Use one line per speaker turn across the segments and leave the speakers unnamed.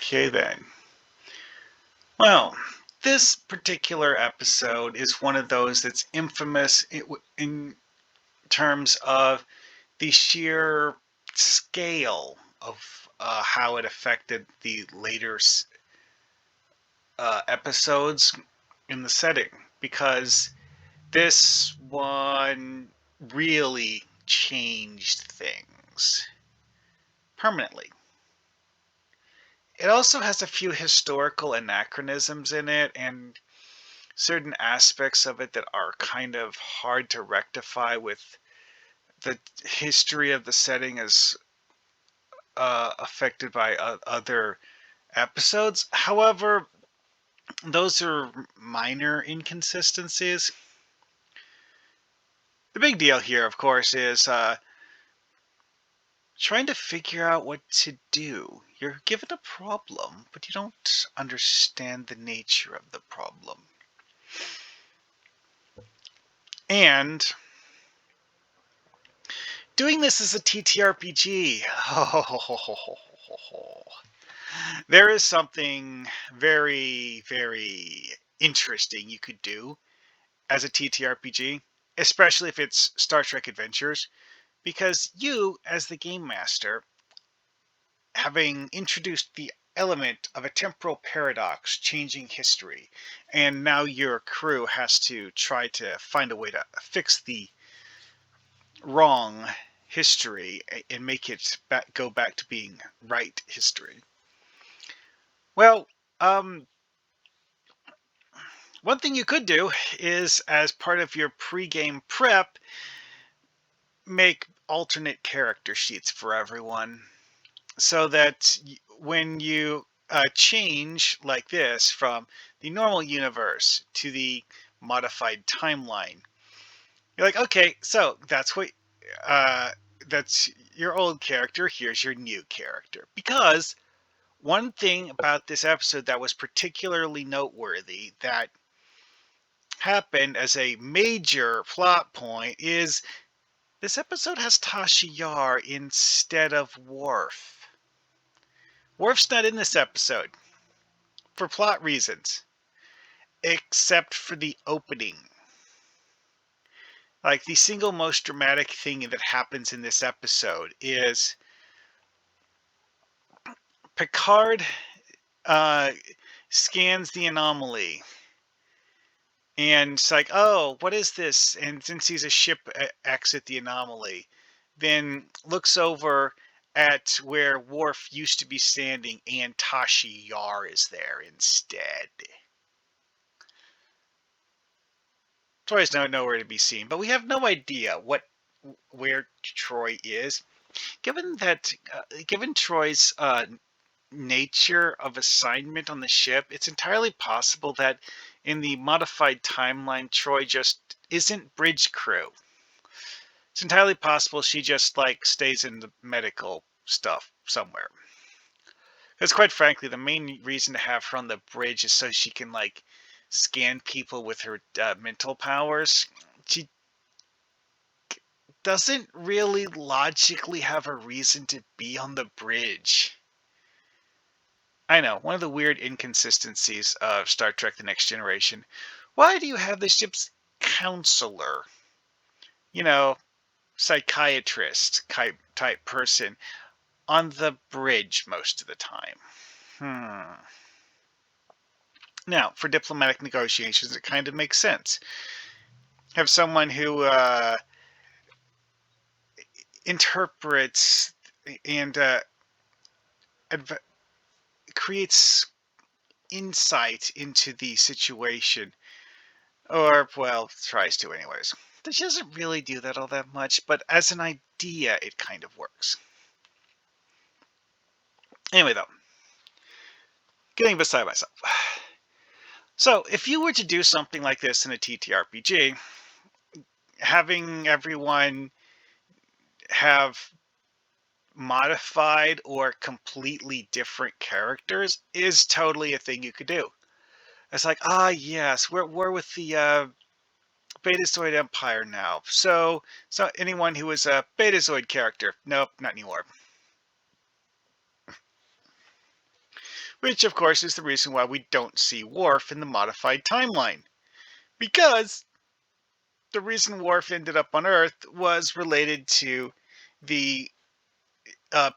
Okay then. Well, this particular episode is one of those that's infamous in terms of the sheer scale of how it affected the later episodes in the setting, because this one really changed things permanently. It also has a few historical anachronisms in it and certain aspects of it that are kind of hard to rectify with the history of the setting as affected by other episodes. However, those are minor inconsistencies. The big deal here, of course, is trying to figure out what to do. You're given a problem, but you don't understand the nature of the problem. And doing this as a TTRPG, there is something very, very interesting you could do as a TTRPG, especially if it's Star Trek Adventures, because you, as the game master, having introduced the element of a temporal paradox changing history, and now your crew has to try to find a way to fix the wrong history and make it go back to being right history. Well, one thing you could do is, as part of your pre-game prep, make alternate character sheets for everyone, so that when you change like this from the normal universe to the modified timeline, you're like, okay, so that's your old character, here's your new character. Because one thing about this episode that was particularly noteworthy that happened as a major plot point is this episode has Tasha Yar instead of Worf. Worf's not in this episode for plot reasons, except for the opening. Like, the single most dramatic thing that happens in this episode is Picard scans the anomaly, and it's like, oh, what is this? And then sees a ship exit the anomaly, then looks over at where Worf used to be standing, and Tashi Yar is there instead. Troy's nowhere to be seen, but we have no idea where Troy is. Given Troy's nature of assignment on the ship, it's entirely possible that in the modified timeline, Troy just isn't bridge crew. It's entirely possible she just stays in the medical stuff somewhere. Because quite frankly, the main reason to have her on the bridge is so she can scan people with her mental powers. She doesn't really logically have a reason to be on the bridge. I know, one of the weird inconsistencies of Star Trek The Next Generation. Why do you have the ship's counselor, psychiatrist type person, on the bridge most of the time? Now, for diplomatic negotiations, it kind of makes sense. Have someone who interprets and creates insight into the situation, or, well, tries to anyways. She doesn't really do that all that much, but as an idea, it kind of works. Anyway, though, getting beside myself. So, if you were to do something like this in a TTRPG, having everyone have modified or completely different characters is totally a thing you could do. It's like, yes, we're with the Betazoid Empire now. So anyone who is a Betazoid character, nope, not anymore. Which, of course, is the reason why we don't see Worf in the modified timeline. Because the reason Worf ended up on Earth was related to the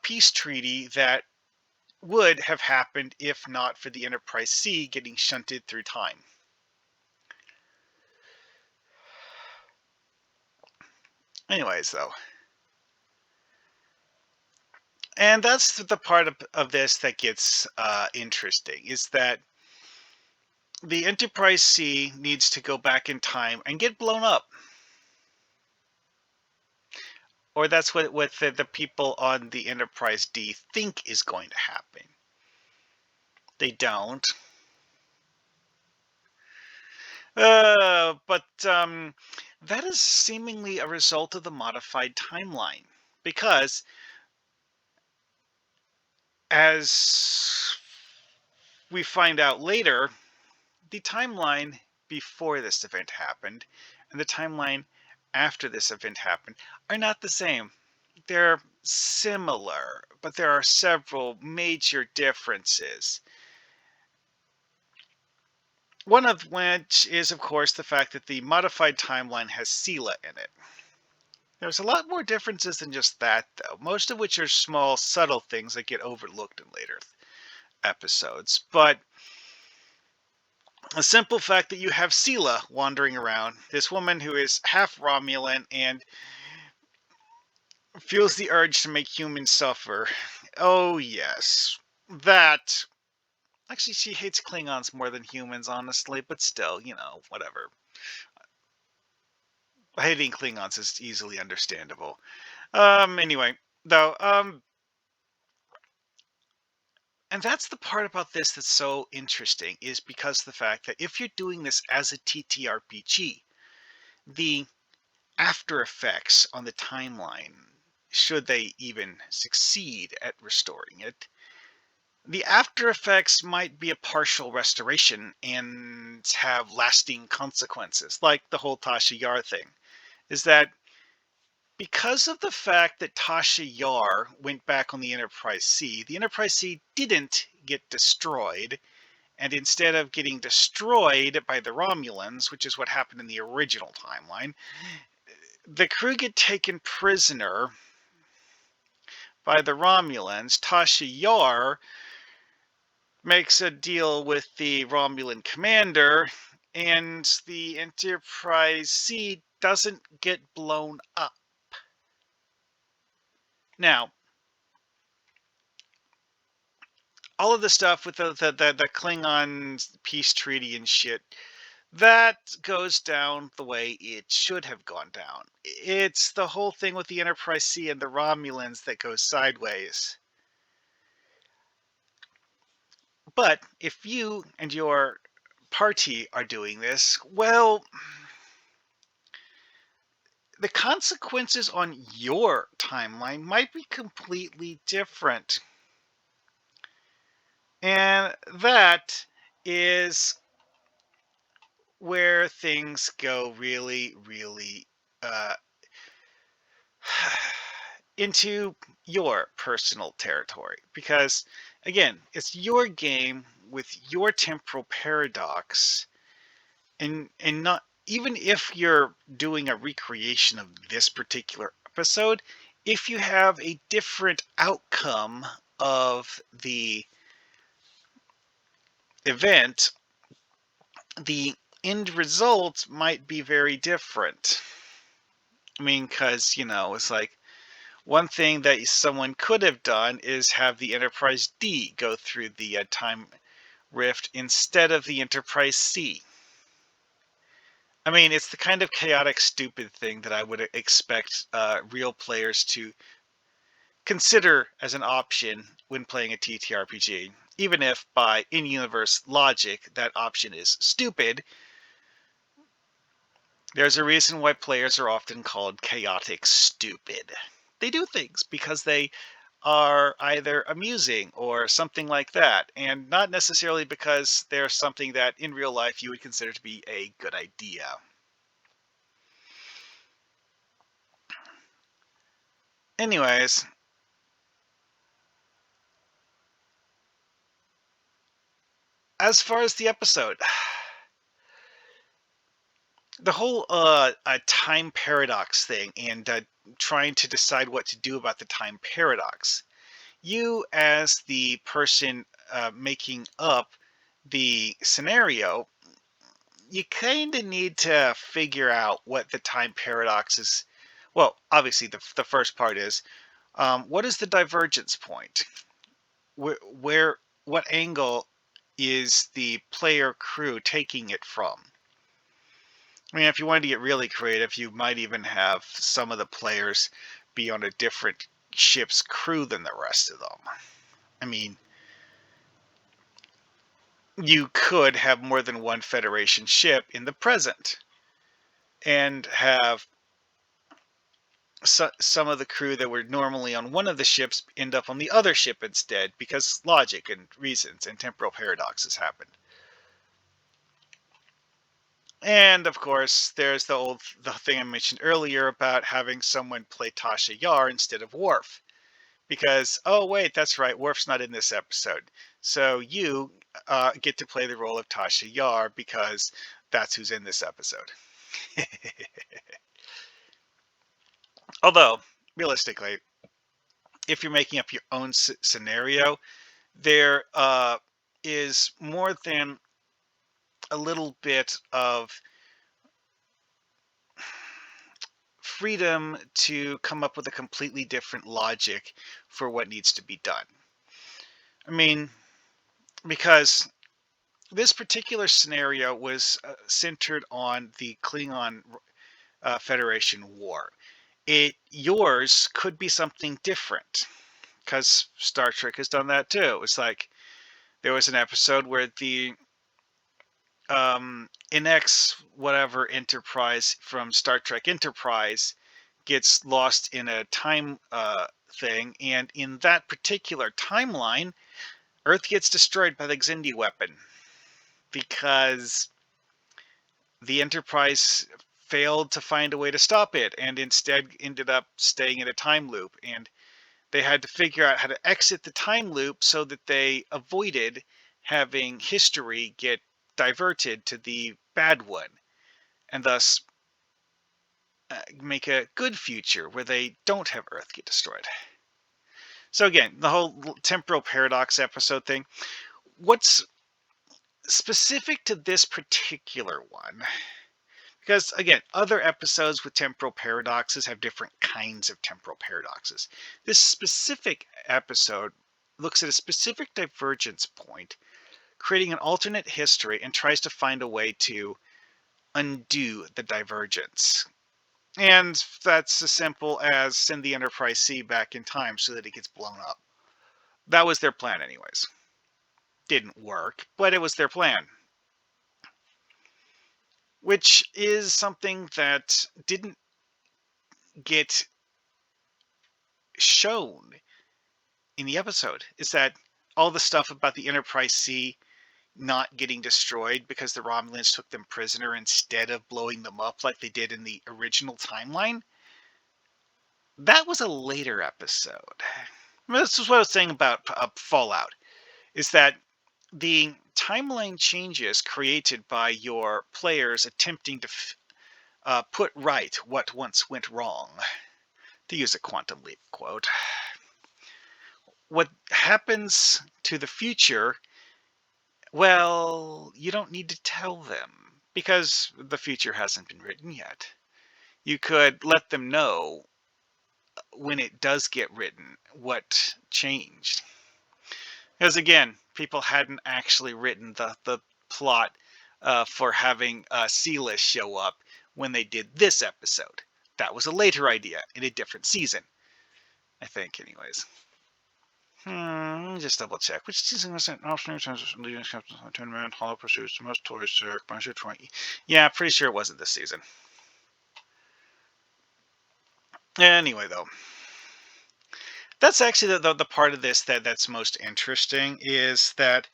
peace treaty that would have happened if not for the Enterprise C getting shunted through time. Anyways, though. And that's the part of this that gets interesting, is that the Enterprise C needs to go back in time and get blown up. Or that's what the people on the Enterprise D think is going to happen. They don't. But that is seemingly a result of the modified timeline. Because as we find out later, the timeline before this event happened and the timeline after this event happened are not the same. They're similar, but there are several major differences. One of which is, of course, the fact that the modified timeline has Sela in it. There's a lot more differences than just that, though, most of which are small, subtle things that get overlooked in later episodes. But a simple fact that you have Sela wandering around, this woman who is half Romulan and feels the urge to make humans suffer. Oh, yes. That. Actually, she hates Klingons more than humans, honestly, but still, whatever. Hating Klingons is easily understandable. Anyway, though, and that's the part about this that's so interesting, is because the fact that if you're doing this as a TTRPG, the after effects on the timeline, should they even succeed at restoring it, the after effects might be a partial restoration and have lasting consequences, like the whole Tasha Yar thing. Is that because of the fact that Tasha Yar went back on the Enterprise C, the Enterprise C didn't get destroyed, and instead of getting destroyed by the Romulans, which is what happened in the original timeline, the crew get taken prisoner by the Romulans. Tasha Yar makes a deal with the Romulan commander, and the Enterprise C doesn't get blown up. Now, all of the stuff with the Klingon peace treaty and shit, that goes down the way it should have gone down. It's the whole thing with the Enterprise C and the Romulans that goes sideways. But if you and your party are doing this, well, the consequences on your timeline might be completely different. And that is where things go really, really into your personal territory. Because, again, it's your game with your temporal paradox, and not even if you're doing a recreation of this particular episode, if you have a different outcome of the event, the end result might be very different. I mean, because, it's like one thing that someone could have done is have the Enterprise D go through the time rift instead of the Enterprise C. I mean, it's the kind of chaotic, stupid thing that I would expect real players to consider as an option when playing a TTRPG, even if by in-universe logic that option is stupid. There's a reason why players are often called chaotic stupid. They do things because they are either amusing or something like that, and not necessarily because they're something that in real life you would consider to be a good idea. Anyways, as far as the episode, the whole time paradox thing and trying to decide what to do about the time paradox. You, as the person making up the scenario, you kind of need to figure out what the time paradox is. Well, obviously, the first part is what is the divergence point? Where, what angle is the player crew taking it from? I mean, if you wanted to get really creative, you might even have some of the players be on a different ship's crew than the rest of them. I mean, you could have more than one Federation ship in the present and have some of the crew that were normally on one of the ships end up on the other ship instead because logic and reasons and temporal paradoxes happened. And of course, there's the thing I mentioned earlier about having someone play Tasha Yar instead of Worf. Because, oh wait, that's right, Worf's not in this episode. So you get to play the role of Tasha Yar because that's who's in this episode. Although, realistically, if you're making up your own scenario, there is more than a little bit of freedom to come up with a completely different logic for what needs to be done. I mean, because this particular scenario was centered on the Klingon Federation War. Yours could be something different because Star Trek has done that too. It's like there was an episode where the NX whatever Enterprise from Star Trek Enterprise gets lost in a time thing, and in that particular timeline, Earth gets destroyed by the Xindi weapon because the Enterprise failed to find a way to stop it and instead ended up staying in a time loop, and they had to figure out how to exit the time loop so that they avoided having history get diverted to the bad one, and thus make a good future where they don't have Earth get destroyed. So again, the whole temporal paradox episode thing, what's specific to this particular one, because again, other episodes with temporal paradoxes have different kinds of temporal paradoxes. This specific episode looks at a specific divergence point, creating an alternate history, and tries to find a way to undo the divergence. And that's as simple as send the Enterprise C back in time so that it gets blown up. That was their plan anyways. Didn't work, but it was their plan. Which is something that didn't get shown in the episode. Is that all the stuff about the Enterprise C not getting destroyed because the Romulans took them prisoner instead of blowing them up like they did in the original timeline? That was a later episode. This is what I was saying about Fallout, is that the timeline changes created by your players attempting to put right what once went wrong, to use a Quantum Leap quote. What happens to the future, well, you don't need to tell them because the future hasn't been written yet. You could let them know when it does get written what changed. Because again, people hadn't actually written the plot for having Seela show up when they did this episode. That was a later idea in a different season, I think, anyways. Let me just double check. Which season was it? Leading Captain Tournament, Hollow Pursuits, Most Toys, Zurich, Bunch 20. Yeah, pretty sure it wasn't this season. Anyway, though, that's actually the part of this that's most interesting, is that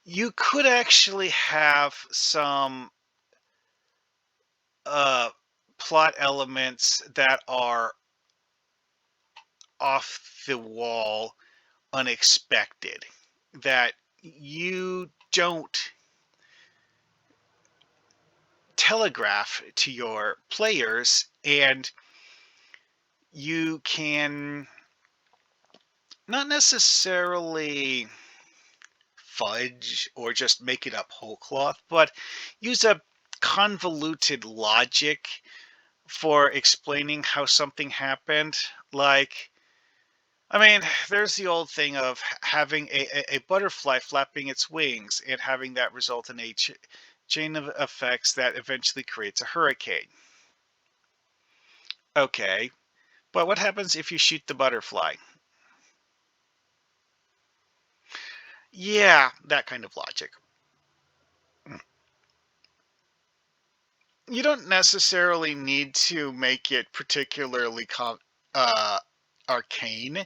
you could actually have some plot elements that are off the wall, unexpected, that you don't telegraph to your players, and you can not necessarily fudge or just make it up whole cloth, but use a convoluted logic for explaining how something happened. Like, I mean, there's the old thing of having a butterfly flapping its wings and having that result in a chain of effects that eventually creates a hurricane. Okay, but what happens if you shoot the butterfly? Yeah, that kind of logic. You don't necessarily need to make it particularly uh, arcane,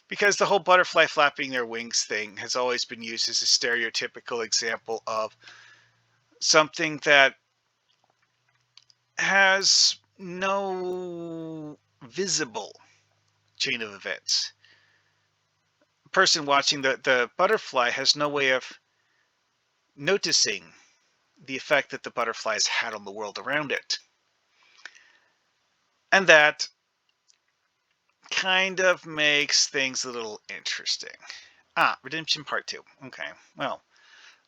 because the whole butterfly flapping their wings thing has always been used as a stereotypical example of something that has no visible chain of events. A person watching the butterfly has no way of noticing the effect that the butterfly has had on the world around it. And that kind of makes things a little interesting. Ah, Redemption Part 2. Okay, well,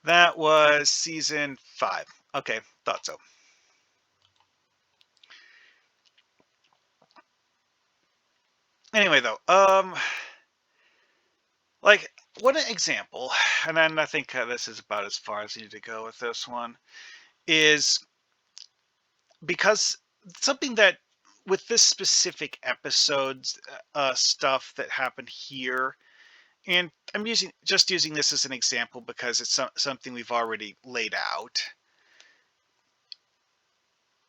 that was season 5. Okay, thought so. Anyway, though, like, one example, and then I think this is about as far as you need to go with this one, is because something that with this specific episode's stuff that happened here, and I'm using this as an example because it's something we've already laid out.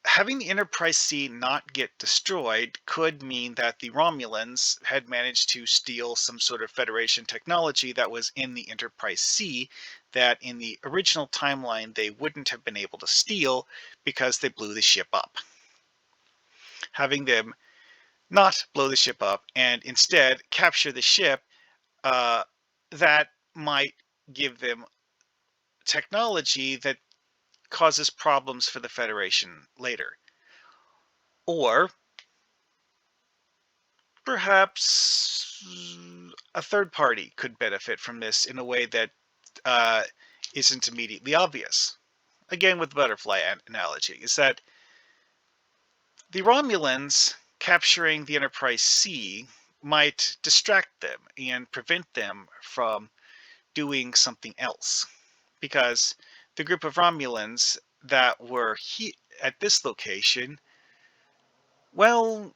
Having the Enterprise C not get destroyed could mean that the Romulans had managed to steal some sort of Federation technology that was in the Enterprise C that in the original timeline they wouldn't have been able to steal because they blew the ship up. Having them not blow the ship up and instead capture the ship, uh, that might give them technology that causes problems for the Federation later. Or perhaps a third party could benefit from this in a way that uh, isn't immediately obvious. Again, with the butterfly analogy, is that the Romulans capturing the Enterprise C might distract them and prevent them from doing something else. Because the group of Romulans that were at this location, well,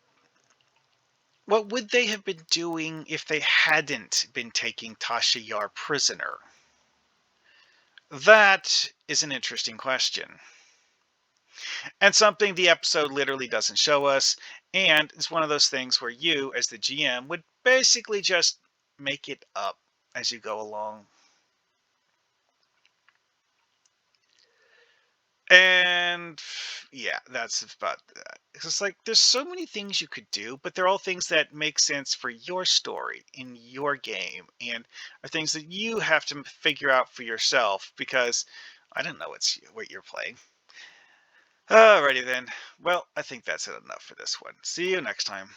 what would they have been doing if they hadn't been taking Tasha Yar prisoner? That is an interesting question. And something the episode literally doesn't show us. And it's one of those things where you, as the GM, would basically just make it up as you go along. And yeah, that's about that. It's like there's so many things you could do, but they're all things that make sense for your story in your game and are things that you have to figure out for yourself because I don't know what you're playing. Alrighty then. Well, I think that's it enough for this one. See you next time.